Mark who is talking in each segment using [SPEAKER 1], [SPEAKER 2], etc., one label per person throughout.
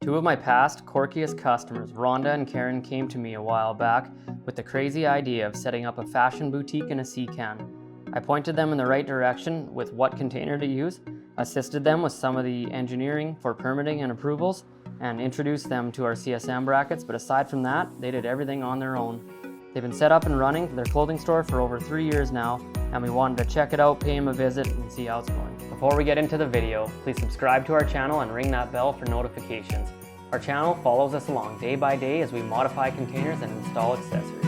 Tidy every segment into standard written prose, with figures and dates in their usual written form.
[SPEAKER 1] Two of my past quirkiest customers, Rhonda and Karen, came to me a while back with the crazy idea of setting up a fashion boutique in a SHECan. I pointed them in the right direction with what container to use, assisted them with some of the engineering for permitting and approvals, and introduced them to our CSM brackets, but aside from that, they did everything on their own. They've been set up and running their clothing store for over 3 years now, and we wanted to check it out, pay them a visit, and see how it's going. Before we get into the video, please subscribe to our channel and ring that bell for notifications. Our channel follows us along day by day as we modify containers and install accessories.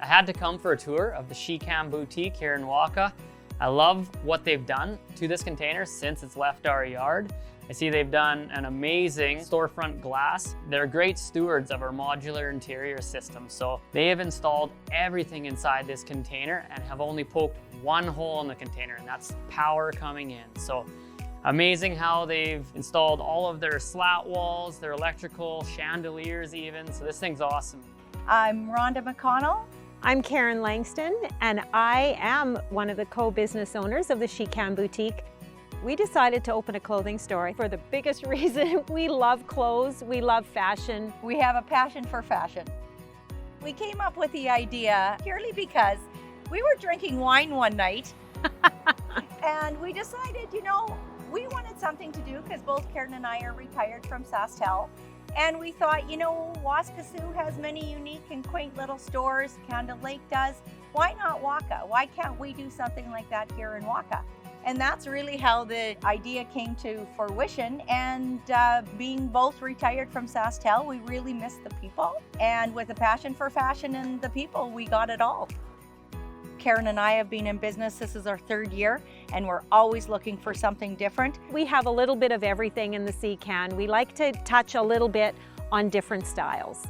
[SPEAKER 1] I had to come for a tour of the SHECan Boutique here in Wakaw. I love what they've done to this container since it's left our yard. I see they've done an amazing storefront glass. They're great stewards of our modular interior system. So they have installed everything inside this container and have only poked one hole in the container, and that's power coming in. So amazing how they've installed all of their slat walls, their electrical, chandeliers even. So this thing's awesome.
[SPEAKER 2] I'm Rhonda McConnell.
[SPEAKER 3] I'm Karen Langston, and I am one of the co-business owners of the SHECan Boutique. We decided to open a clothing store for the biggest reason. We love clothes, we love fashion.
[SPEAKER 2] We have a passion for fashion. We came up with the idea purely because we were drinking wine one night and we decided, we wanted something to do because both Karen and I are retired from Saskatchewan. And we thought, Waskasiu has many unique and quaint little stores. Candle Lake does. Why not Wakaw? Why can't we do something like that here in Wakaw? And that's really how the idea came to fruition. And being both retired from Saskatchewan, we really miss the people. And with a passion for fashion and the people, we got it all. Karen and I have been in business. This is our 3rd year, and we're always looking for something different.
[SPEAKER 3] We have a little bit of everything in the SHECan. We like to touch a little bit on different styles.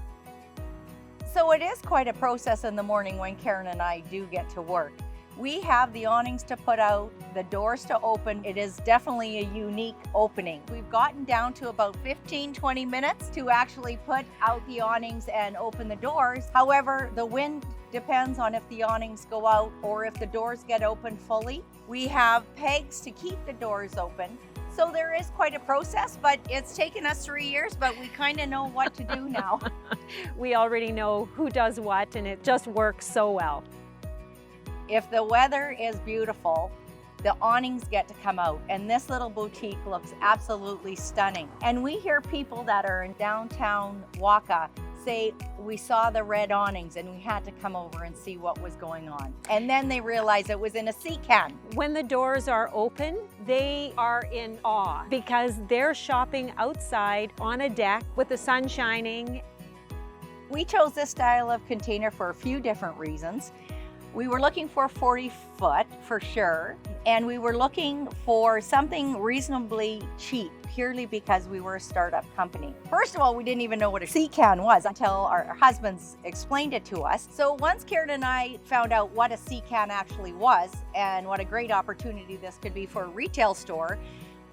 [SPEAKER 2] So it is quite a process in the morning when Karen and I do get to work. We have the awnings to put out, the doors to open. It is definitely a unique opening. We've gotten down to about 15-20 minutes to actually put out the awnings and open the doors. However, the wind depends on if the awnings go out or if the doors get open fully. We have pegs to keep the doors open. So there is quite a process, but it's taken us 3 years, but we kind of know what to do now.
[SPEAKER 3] We already know who does what, and it just works so well.
[SPEAKER 2] If the weather is beautiful, the awnings get to come out, and this little boutique looks absolutely stunning. And we hear people that are in downtown Wakaw say, we saw the red awnings and we had to come over and see what was going on. And then they realize it was in a SHECan.
[SPEAKER 3] When the doors are open, they are in awe because they're shopping outside on a deck with the sun shining.
[SPEAKER 2] We chose this style of container for a few different reasons. We were looking for 40 foot for sure, and we were looking for something reasonably cheap, purely because we were a startup company. First of all, we didn't even know what a SHECan was until our husbands explained it to us. So once Karen and I found out what a SHECan actually was and what a great opportunity this could be for a retail store,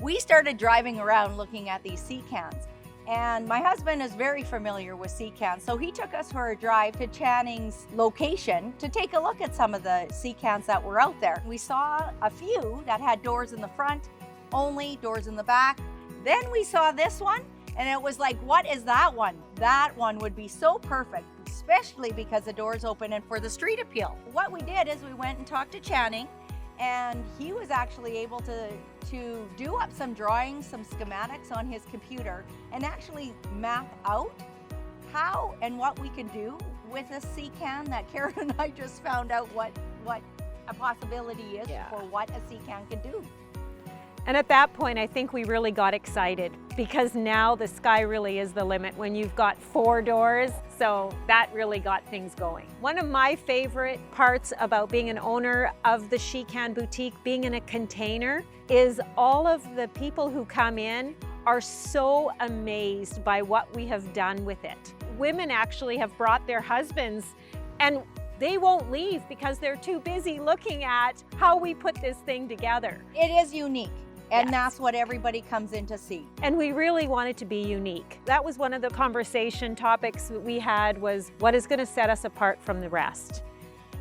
[SPEAKER 2] we started driving around looking at these SHECans. And my husband is very familiar with SHECan, so he took us for a drive to Channing's location to take a look at some of the SHECans that were out there. We saw a few that had doors in the front, only doors in the back. Then we saw this one, and it was like, what is that one? That one would be so perfect, especially because the doors open and for the street appeal. What we did is we went and talked to Channing, and he was actually able to do up some drawings, some schematics on his computer, and actually map out how and what we could do with a SHECan that Karen and I just found out what a possibility is for what a SHECan can do.
[SPEAKER 3] And at that point, I think we really got excited because now the sky really is the limit when you've got 4 doors. So that really got things going. One of my favorite parts about being an owner of the SHECan Boutique, being in a container, is all of the people who come in are so amazed by what we have done with it. Women actually have brought their husbands, and they won't leave because they're too busy looking at how we put this thing together.
[SPEAKER 2] It is unique. And that's what everybody comes in to see.
[SPEAKER 3] And we really want it to be unique. That was one of the conversation topics that we had, was what is going to set us apart from the rest.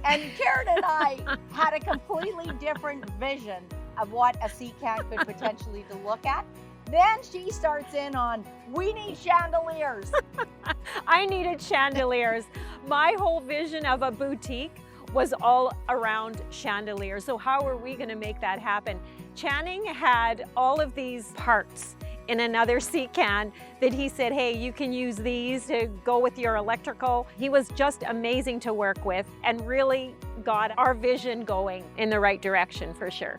[SPEAKER 2] And Karen and I had a completely different vision of what a SHECan could potentially to look at. Then she starts in on, we need chandeliers.
[SPEAKER 3] I needed chandeliers. My whole vision of a boutique was all around chandeliers. So how are we going to make that happen? Channing had all of these parts in another SHECan that he said, hey, you can use these to go with your electrical. He was just amazing to work with and really got our vision going in the right direction for sure.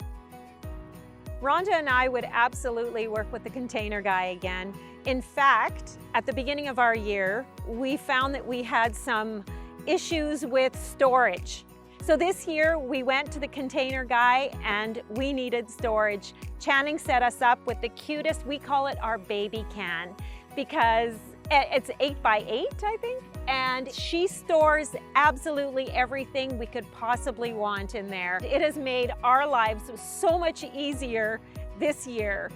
[SPEAKER 3] Rhonda and I would absolutely work with the container guy again. In fact, at the beginning of our year, we found that we had some issues with storage. So this year we went to the container guy and we needed storage. Channing set us up with the cutest, we call it our baby can, because it's 8 by 8, I think. And she stores absolutely everything we could possibly want in there. It has made our lives so much easier this year,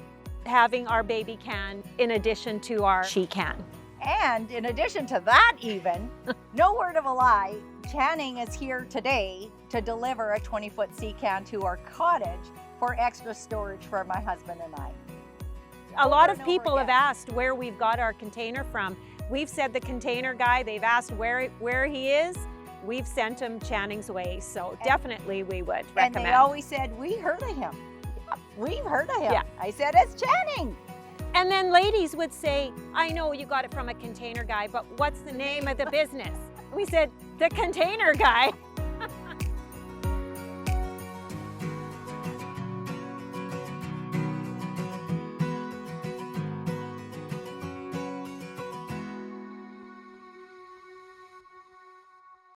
[SPEAKER 3] having our baby can in addition to our SHECan.
[SPEAKER 2] And in addition to that even, no word of a lie, Channing is here today to deliver a 20-foot SHECan to our cottage for extra storage for my husband and I.
[SPEAKER 3] A lot of people have asked where we've got our container from. We've said the container guy, they've asked where he is. We've sent him Channing's way, so definitely we would recommend.
[SPEAKER 2] And they always said, we heard of him. We've heard of him.
[SPEAKER 3] Yeah.
[SPEAKER 2] I said, it's Channing.
[SPEAKER 3] And then ladies would say, I know you got it from a container guy, but what's the name of the business? We said, the container guy.